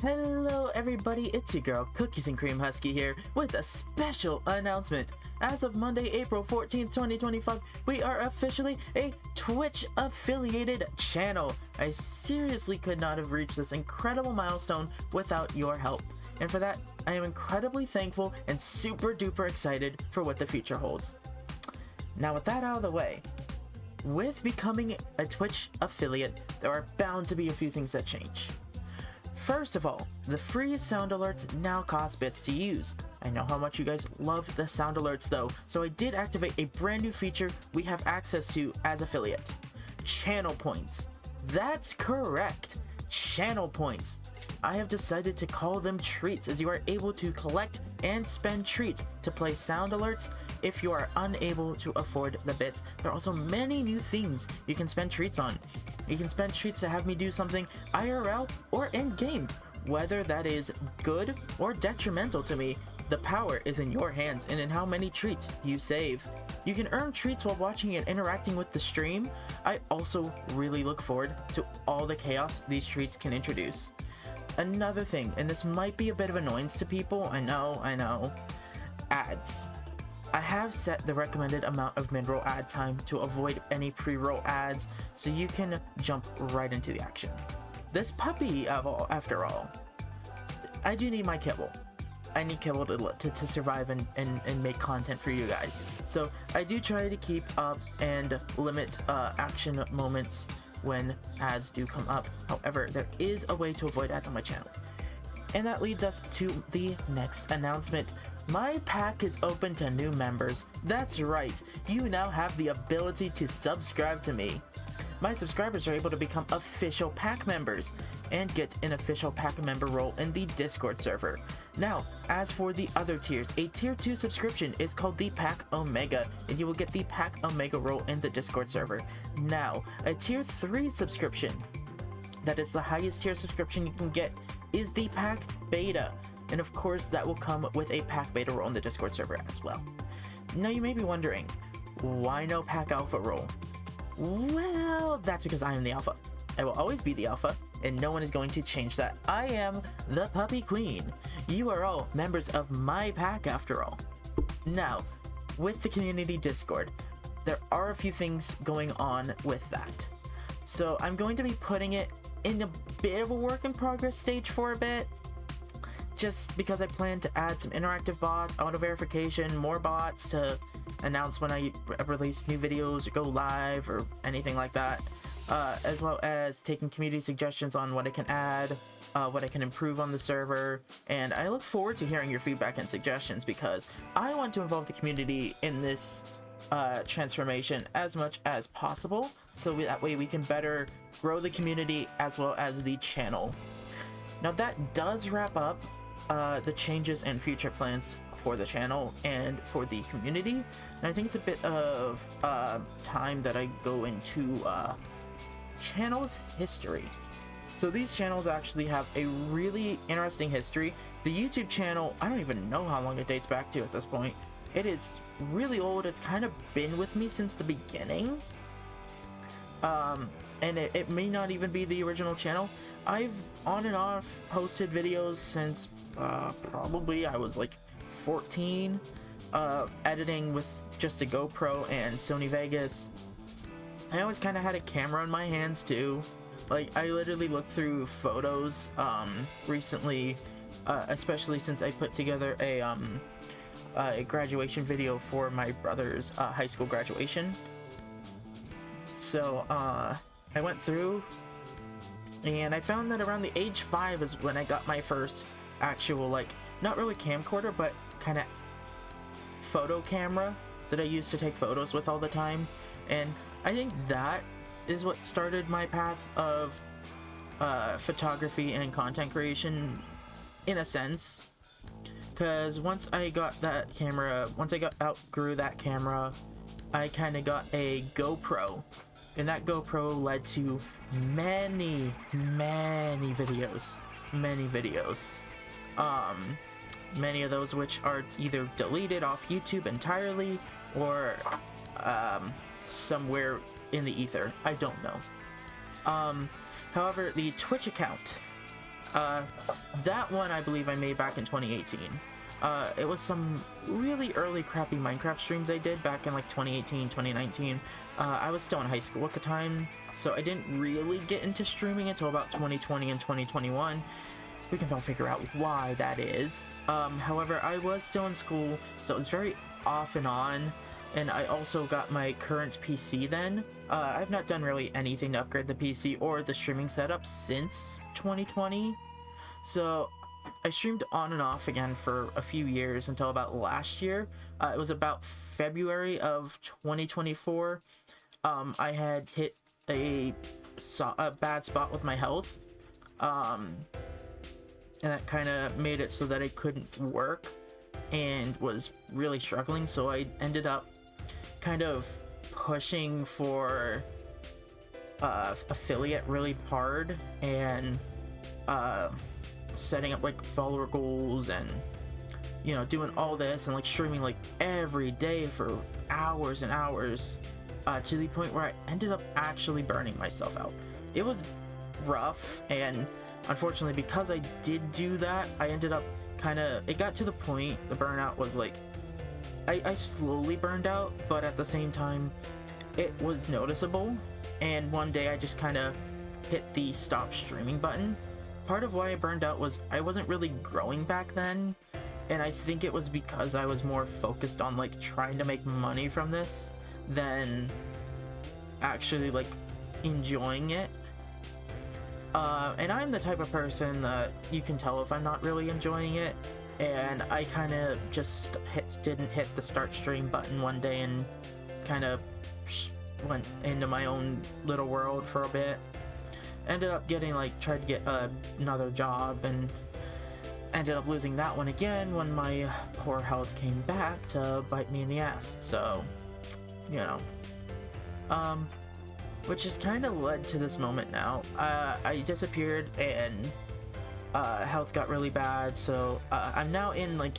Hello everybody, it's your girl Cookies and Cream Husky here with a special announcement. As of Monday, April 14th, 2025, we are officially a Twitch affiliated channel. I seriously could not have reached this incredible milestone without your help. And for that, I am incredibly thankful and super duper excited for what the future holds. Now with that out of the way, with becoming a Twitch affiliate, there are bound to be a few things that change. First of all, the free sound alerts now cost bits to use. I know how much you guys love the sound alerts though, so I did activate a brand new feature we have access to as affiliate. Channel points. That's correct. Channel points. I have decided to call them treats, as you are able to collect and spend treats to play sound alerts if you are unable to afford the bits. There are also many new things you can spend treats on. You can spend treats to have me do something IRL or in-game. Whether that is good or detrimental to me, the power is in your hands and in how many treats you save. You can earn treats while watching and interacting with the stream. I also really look forward to all the chaos these treats can introduce. Another thing, and this might be a bit of annoyance to people, I know, ads. I have set the recommended amount of mid-roll ad time to avoid any pre-roll ads, so you can jump right into the action. This puppy, after all, I do need my kibble. I need kibble to survive and make content for you guys. So I do try to keep up and limit action moments when ads do come up. However, there is a way to avoid ads on my channel. And that leads us to the next announcement. My pack is open to new members. That's right, you now have the ability to subscribe to me. My subscribers are able to become official pack members and get an official pack member role in the Discord server. Now, as for the other tiers, a tier 2 subscription is called the Pack Omega, and you will get the Pack Omega role in the Discord server. Now, a tier 3 subscription, that is the highest tier subscription you can get, is the Pack Beta. And of course, that will come with a Pack Beta role in the Discord server as well. Now you may be wondering, why no Pack Alpha role? Well, that's because I am the Alpha. I will always be the Alpha, and no one is going to change that. I am the Puppy Queen. You are all members of my pack after all. Now, with the community Discord, there are a few things going on with that. So I'm going to be putting it in a bit of a work in progress stage for a bit, just because I plan to add some interactive bots, auto verification, more bots to announce when I release new videos or go live or anything like that, as well as taking community suggestions on what I can add, what I can improve on the server. And I look forward to hearing your feedback and suggestions, because I want to involve the community in this transformation as much as possible, so that way we can better grow the community as well as the channel. Now that does wrap up the changes and future plans for the channel and for the community. And I think it's a bit of time that I go into channels history. So these channels actually have a really interesting history. The YouTube channel, I don't even know how long it dates back to at this point. It is really old. It's kind of been with me since the beginning. And it may not even be the original channel. I've on and off posted videos since probably I was like 14, editing with just a GoPro and Sony Vegas. I always kind of had a camera in my hands too. Like, I literally looked through photos recently, especially since I put together a graduation video for my brother's high school graduation. So I went through and I found that around the age 5 is when I got my first actual, like, not really camcorder, but kind of photo camera that I used to take photos with all the time. And I think that is what started my path of photography and content creation, in a sense. Because once I outgrew that camera, I kind of got a GoPro. And that GoPro led to many videos. Many of those which are either deleted off YouTube entirely or somewhere in the ether. I don't know. However, the Twitch account That one I believe I made back in 2018. It was some really early crappy Minecraft streams I did back in like 2018, 2019. I was still in high school at the time, so I didn't really get into streaming until about 2020 and 2021. We can all figure out why that is. However, I was still in school, so it was very off and on, and I also got my current PC then. I've not done really anything to upgrade the PC or the streaming setup since 2020, so I streamed on and off again for a few years until about last year. It was about February of 2024. I had hit a bad spot with my health, and that kind of made it so that I couldn't work and was really struggling, so I ended up kind of pushing for affiliate really hard and setting up like follower goals and, you know, doing all this and like streaming like every day for hours and hours, to the point where I ended up actually burning myself out. It was rough, and unfortunately because I did do that, I ended up it got to the point, the burnout was like, I slowly burned out, but at the same time it was noticeable, and one day I just kind of hit the stop streaming button. Part of why I burned out was I wasn't really growing back then, and I think it was because I was more focused on like trying to make money from this than actually like enjoying it. And I'm the type of person that you can tell if I'm not really enjoying it, and I kind of just didn't hit the start stream button one day and kind of went into my own little world for a bit. Ended up getting tried to get another job and ended up losing that one again when my poor health came back to bite me in the ass. So, you know, which has kind of led to this moment now. I disappeared and health got really bad, so I'm now in like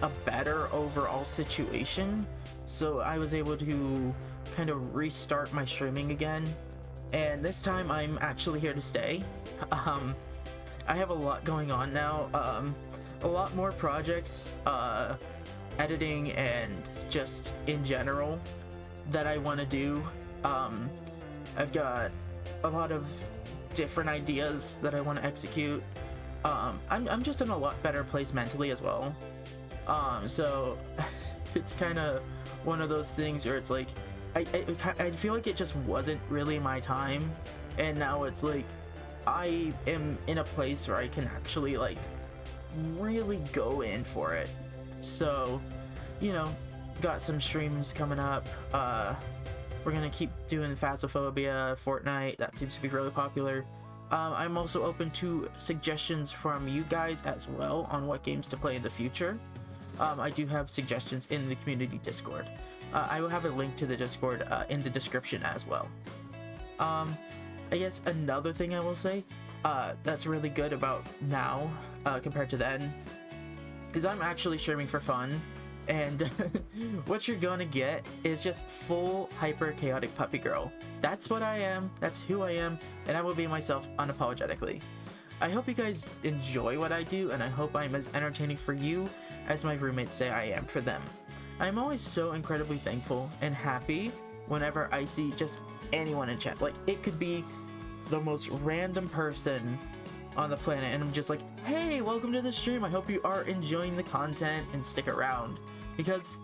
a better overall situation, so I was able to kind of restart my streaming again, and this time I'm actually here to stay. I have a lot going on now, a lot more projects, editing and just in general that I want to do. I've got a lot of different ideas that I want to execute. I'm just in a lot better place mentally as well. So it's kind of one of those things where it's like, I feel like it just wasn't really my time, and now it's like I am in a place where I can actually like really go in for it. So, you know, got some streams coming up. We're gonna keep doing Phasmophobia, Fortnite. That seems to be really popular. I'm also open to suggestions from you guys as well on what games to play in the future. I do have suggestions in the community Discord. I will have a link to the Discord in the description as well. I guess another thing I will say that's really good about now compared to then is I'm actually streaming for fun, and what you're gonna get is just full hyper chaotic puppy girl. That's what I am, that's who I am, and I will be myself unapologetically. I hope you guys enjoy what I do, and I hope I'm as entertaining for you as my roommates say I am for them. I'm always so incredibly thankful and happy whenever I see just anyone in chat. Like, it could be the most random person on the planet, and I'm just like, hey, welcome to the stream, I hope you are enjoying the content and stick around. Because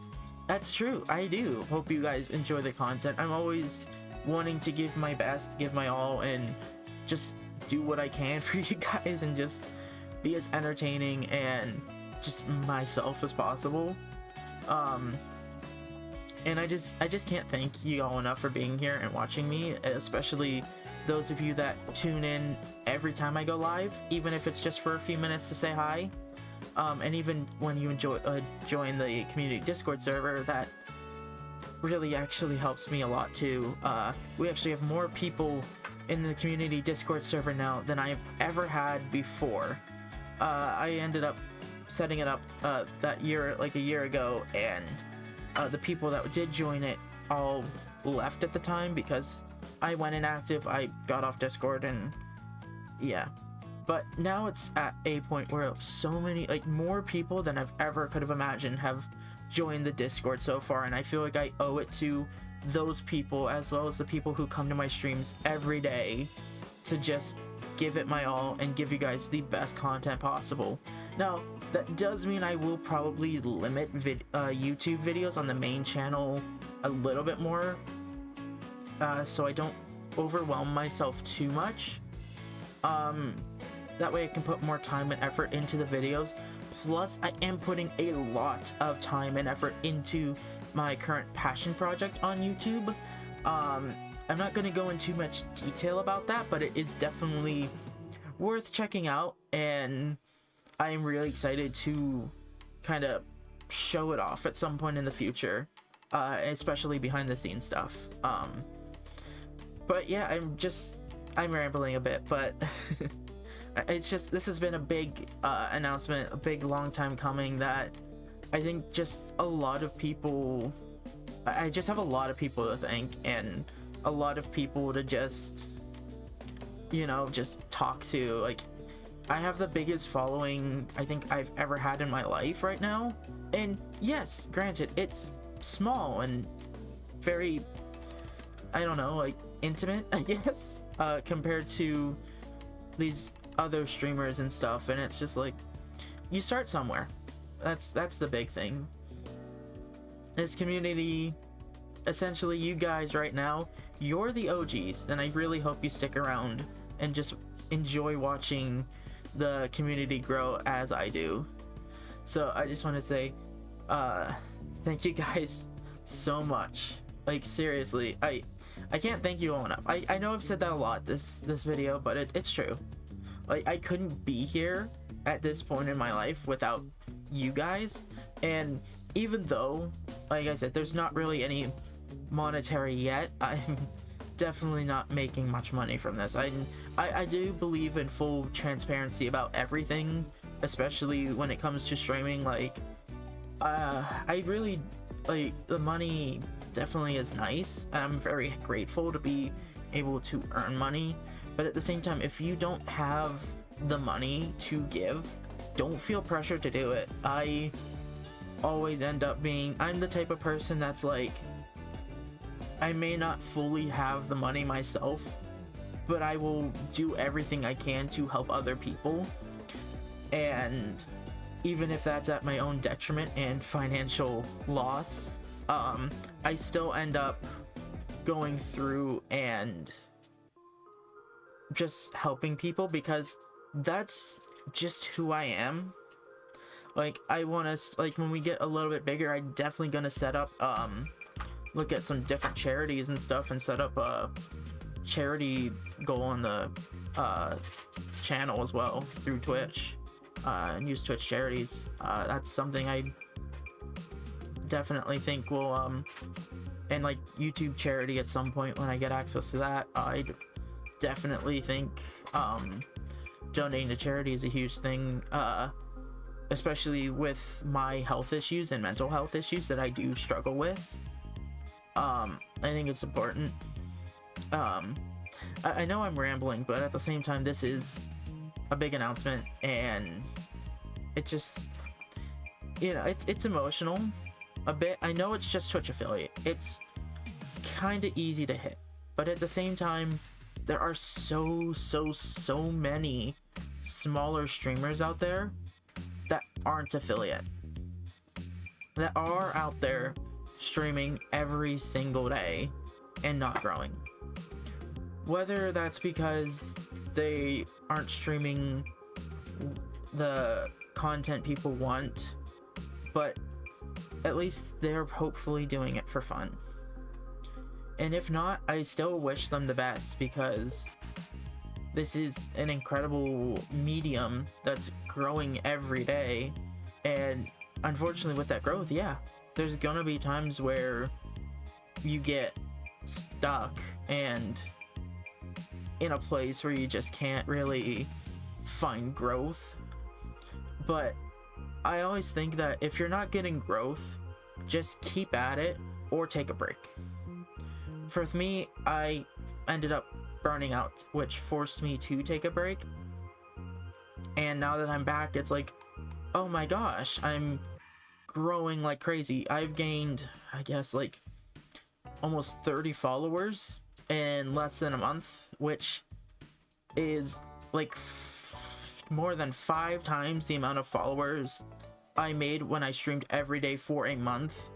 that's true, I do hope you guys enjoy the content. I'm always wanting to give my best, give my all, and just do what I can for you guys and just be as entertaining and just myself as possible. And I just can't thank you all enough for being here and watching me, especially those of you that tune in every time I go live, even if it's just for a few minutes to say hi. And even when you join the community Discord server, that really actually helps me a lot too. We actually have more people in the community Discord server now than I've ever had before. I ended up setting it up that year, like a year ago, and the people that did join it all left at the time because I went inactive. I got off Discord, and yeah. But now it's at a point where so many, like, more people than I've ever could have imagined have joined the Discord so far, and I feel like I owe it to those people as well as the people who come to my streams every day to just give it my all and give you guys the best content possible. Now, that does mean I will probably limit YouTube videos on the main channel a little bit more, so I don't overwhelm myself too much. That way I can put more time and effort into the videos. Plus, I am putting a lot of time and effort into my current passion project on YouTube. I'm not going to go into much detail about that, but it is definitely worth checking out, and I am really excited to kind of show it off at some point in the future, especially behind the scenes stuff. But yeah, I'm rambling a bit, but it's just, this has been a big announcement, a big long time coming that I think just a lot of people, I just have a lot of people to thank and a lot of people to just, you know, just talk to. Like, I have the biggest following I think I've ever had in my life right now, and yes, granted, it's small and very, I don't know, like, intimate, I guess, compared to these other streamers and stuff, and it's just like, you start somewhere. That's the big thing. This community, essentially, you guys right now, you're the OGs, and I really hope you stick around and just enjoy watching the community grow as I do. So I just want to say thank you guys so much. Like, seriously, I can't thank you all enough. I know I've said that a lot this video, but it's true. Like, I couldn't be here at this point in my life without you guys, and even though, like I said, there's not really any monetary yet, I'm definitely not making much money from this. I do believe in full transparency about everything, especially when it comes to streaming. Like, I really, like, the money definitely is nice. I'm very grateful to be able to earn money, but at the same time, if you don't have the money to give, don't feel pressure to do it. I always end up being, I'm the type of person that's like, I may not fully have the money myself, but I will do everything I can to help other people, and even if that's at my own detriment and financial loss, I still end up going through and just helping people, because that's just who I am. Like, I want to, like, when we get a little bit bigger, I'm definitely gonna set up, look at some different charities and stuff, and set up a charity goal on the channel as well through Twitch, and use Twitch charities. That's something I definitely think will, and like YouTube charity at some point when I get access to that. I definitely think donating to charity is a huge thing, especially with my health issues and mental health issues that I do struggle with. I think it's important. I know I'm rambling, but at the same time, this is a big announcement, and it just, you know, it's emotional a bit. I know it's just Twitch affiliate. It's kind of easy to hit, but at the same time, there are so many smaller streamers out there that aren't affiliate, that are out there streaming every single day and not growing. Whether that's because they aren't streaming the content people want, but at least they're hopefully doing it for fun. And if not, I still wish them the best, because this is an incredible medium that's growing every day. And unfortunately, with that growth, yeah, there's gonna be times where you get stuck and in a place where you just can't really find growth. But I always think that if you're not getting growth, just keep at it or take a break. For me, I ended up burning out, which forced me to take a break. And now that I'm back, it's like, oh my gosh, I'm growing like crazy. I've gained, I guess, like almost 30 followers in less than a month, which is like more than 5 times the amount of followers I made when I streamed every day for a month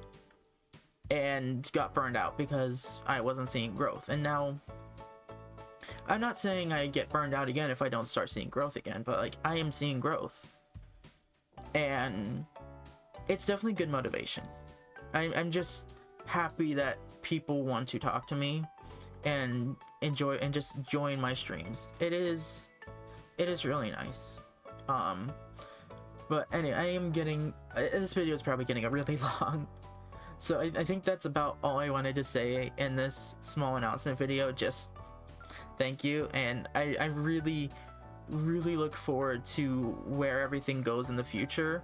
and got burned out because I wasn't seeing growth. And now, I'm not saying I get burned out again if I don't start seeing growth again, but like, I am seeing growth, and it's definitely good motivation. I'm just happy that people want to talk to me and enjoy and just join my streams. It is really nice. But anyway, I am getting, this video is probably getting really long, so I think that's about all I wanted to say in this small announcement video. Just thank you, and I really look forward to where everything goes in the future,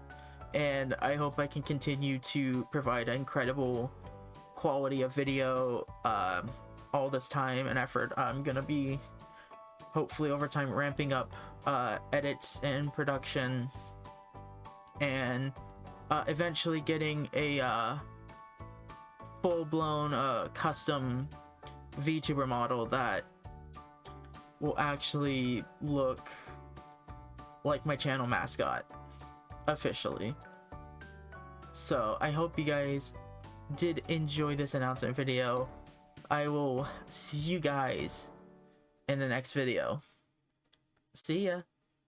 and I hope I can continue to provide incredible quality of video all this time and effort. I'm gonna be hopefully over time ramping up edits and production, and eventually getting a full-blown custom VTuber model that will actually look like my channel mascot officially. So I hope you guys did enjoy this announcement video. I will see you guys in the next video. See ya.